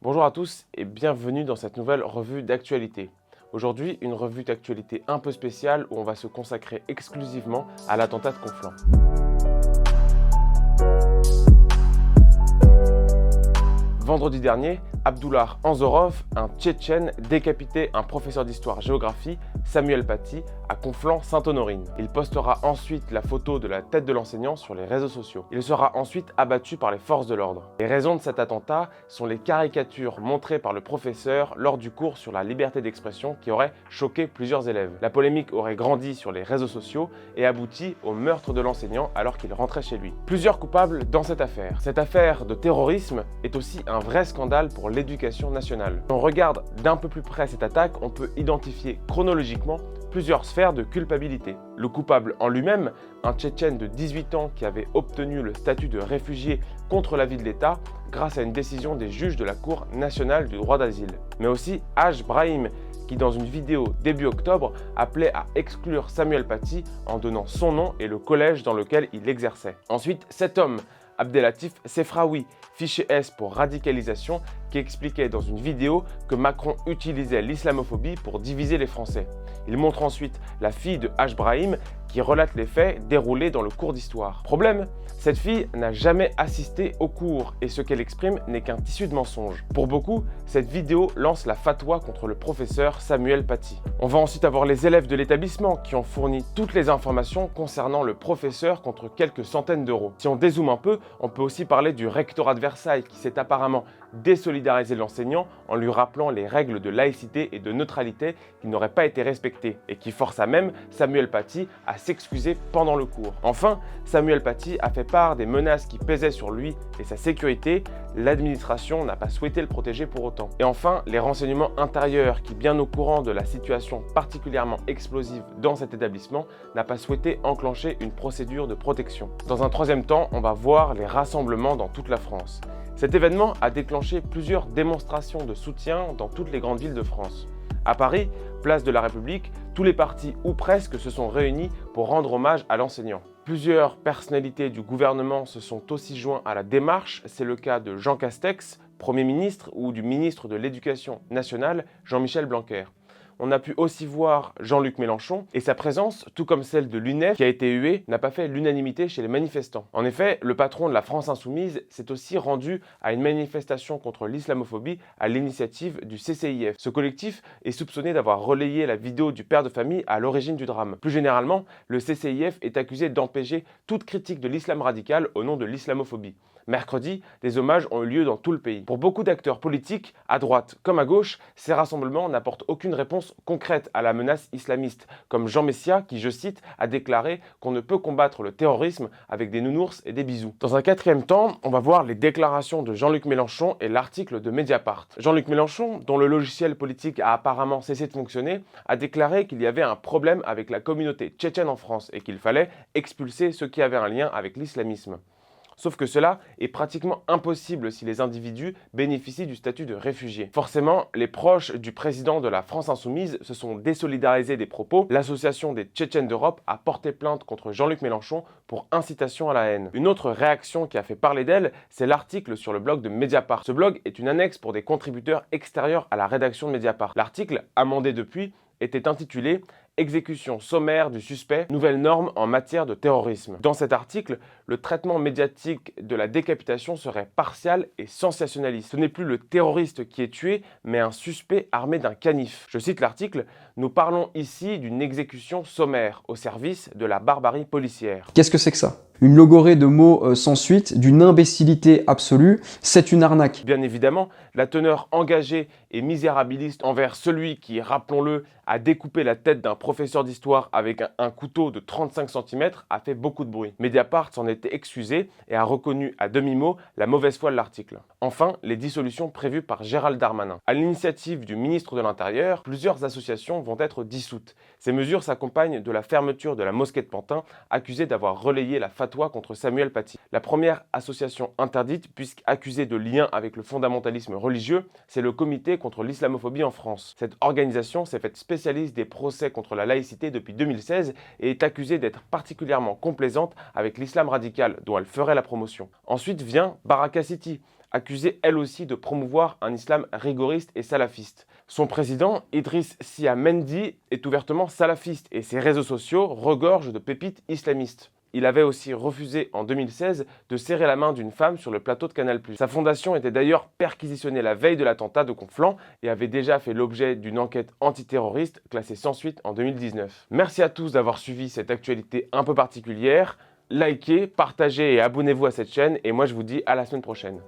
Bonjour à tous et bienvenue dans cette nouvelle revue d'actualité. Aujourd'hui, une revue d'actualité un peu spéciale où on va se consacrer exclusivement à l'attentat de Conflans. Vendredi dernier, Abdullah Anzorov, un Tchétchène, décapité un professeur d'histoire-géographie, Samuel Paty, à Conflans-Sainte-Honorine. Il postera ensuite la photo de la tête de l'enseignant sur les réseaux sociaux. Il sera ensuite abattu par les forces de l'ordre. Les raisons de cet attentat sont les caricatures montrées par le professeur lors du cours sur la liberté d'expression qui aurait choqué plusieurs élèves. La polémique aurait grandi sur les réseaux sociaux et abouti au meurtre de l'enseignant alors qu'il rentrait chez lui. Plusieurs coupables dans cette affaire. Cette affaire de terrorisme est aussi un vrai scandale pour l'éducation nationale. Si on regarde d'un peu plus près cette attaque, on peut identifier chronologiquement plusieurs sphères de culpabilité. Le coupable en lui-même, un Tchétchène de 18 ans qui avait obtenu le statut de réfugié contre l'avis de l'État grâce à une décision des juges de la Cour nationale du droit d'asile. Mais aussi Haj Brahim, qui dans une vidéo début octobre appelait à exclure Samuel Paty en donnant son nom et le collège dans lequel il exerçait. Ensuite, cet homme, Abdelatif Sefraoui, fiché S pour radicalisation, qui expliquait dans une vidéo que Macron utilisait l'islamophobie pour diviser les Français. Il montre ensuite la fille de Haj Brahim qui relate les faits déroulés dans le cours d'histoire. Problème, cette fille n'a jamais assisté au cours et ce qu'elle exprime n'est qu'un tissu de mensonges. Pour beaucoup, cette vidéo lance la fatwa contre le professeur Samuel Paty. On va ensuite avoir les élèves de l'établissement qui ont fourni toutes les informations concernant le professeur contre quelques centaines d'euros. Si on dézoome un peu, on peut aussi parler du rectorat de Versailles qui s'est apparemment désolidarisé de l'enseignant en lui rappelant les règles de laïcité et de neutralité qui n'auraient pas été respectées et qui força même Samuel Paty à s'excuser pendant le cours. Enfin, Samuel Paty a fait part des menaces qui pesaient sur lui et sa sécurité. L'administration n'a pas souhaité le protéger pour autant. Et enfin, les renseignements intérieurs qui, bien au courant de la situation particulièrement explosive dans cet établissement, n'a pas souhaité enclencher une procédure de protection. Dans un troisième temps, on va voir les rassemblements dans toute la France. Cet événement a déclenché plusieurs démonstrations de soutien dans toutes les grandes villes de France. À Paris, place de la République, tous les partis ou presque se sont réunis pour rendre hommage à l'enseignant. Plusieurs personnalités du gouvernement se sont aussi joints à la démarche, c'est le cas de Jean Castex, Premier ministre, ou du ministre de l'Éducation nationale, Jean-Michel Blanquer. On a pu aussi voir Jean-Luc Mélenchon et sa présence, tout comme celle de l'UNEF qui a été huée, n'a pas fait l'unanimité chez les manifestants. En effet, le patron de la France Insoumise s'est aussi rendu à une manifestation contre l'islamophobie à l'initiative du CCIF. Ce collectif est soupçonné d'avoir relayé la vidéo du père de famille à l'origine du drame. Plus généralement, le CCIF est accusé d'empêcher toute critique de l'islam radical au nom de l'islamophobie. Mercredi, des hommages ont eu lieu dans tout le pays. Pour beaucoup d'acteurs politiques, à droite comme à gauche, ces rassemblements n'apportent aucune réponse concrète à la menace islamiste, comme Jean Messia qui, je cite, a déclaré qu'on ne peut combattre le terrorisme avec des nounours et des bisous. Dans un quatrième temps, on va voir les déclarations de Jean-Luc Mélenchon et l'article de Mediapart. Jean-Luc Mélenchon, dont le logiciel politique a apparemment cessé de fonctionner, a déclaré qu'il y avait un problème avec la communauté tchétchène en France et qu'il fallait expulser ceux qui avaient un lien avec l'islamisme. Sauf que cela est pratiquement impossible si les individus bénéficient du statut de réfugié. Forcément, les proches du président de la France Insoumise se sont désolidarisés des propos. L'association des Tchétchènes d'Europe a porté plainte contre Jean-Luc Mélenchon pour incitation à la haine. Une autre réaction qui a fait parler d'elle, c'est l'article sur le blog de Mediapart. Ce blog est une annexe pour des contributeurs extérieurs à la rédaction de Mediapart. L'article, amendé depuis, était intitulé « Exécution sommaire du suspect, nouvelles normes en matière de terrorisme ». Dans cet article, le traitement médiatique de la décapitation serait partial et sensationnaliste. Ce n'est plus le terroriste qui est tué, mais un suspect armé d'un canif. Je cite l'article « Nous parlons ici d'une exécution sommaire au service de la barbarie policière ». Qu'est-ce que c'est que ça? Une logorée de mots sans suite, d'une imbécilité absolue, c'est une arnaque. Bien évidemment, la teneur engagée et misérabiliste envers celui qui, rappelons-le, a découpé la tête d'un professeur d'histoire avec un couteau de 35 cm a fait beaucoup de bruit. Mediapart s'en était excusé et a reconnu à demi-mot la mauvaise foi de l'article. Enfin, les dissolutions prévues par Gérald Darmanin. À l'initiative du ministre de l'Intérieur, plusieurs associations vont être dissoutes. Ces mesures s'accompagnent de la fermeture de la mosquée de Pantin, accusée d'avoir relayé la fatwa contre Samuel Paty. La première association interdite, puisqu'accusée de lien avec le fondamentalisme religieux, c'est le Comité contre l'islamophobie en France. Cette organisation s'est faite spécialiste des procès contre la laïcité depuis 2016 et est accusée d'être particulièrement complaisante avec l'islam radical, dont elle ferait la promotion. Ensuite vient Baraka City, accusée elle aussi de promouvoir un islam rigoriste et salafiste. Son président, Idriss Sia Mendy, est ouvertement salafiste et ses réseaux sociaux regorgent de pépites islamistes. Il avait aussi refusé en 2016 de serrer la main d'une femme sur le plateau de Canal+. Sa fondation était d'ailleurs perquisitionnée la veille de l'attentat de Conflans et avait déjà fait l'objet d'une enquête antiterroriste classée sans suite en 2019. Merci à tous d'avoir suivi cette actualité un peu particulière. Likez, partagez et abonnez-vous à cette chaîne et moi je vous dis à la semaine prochaine.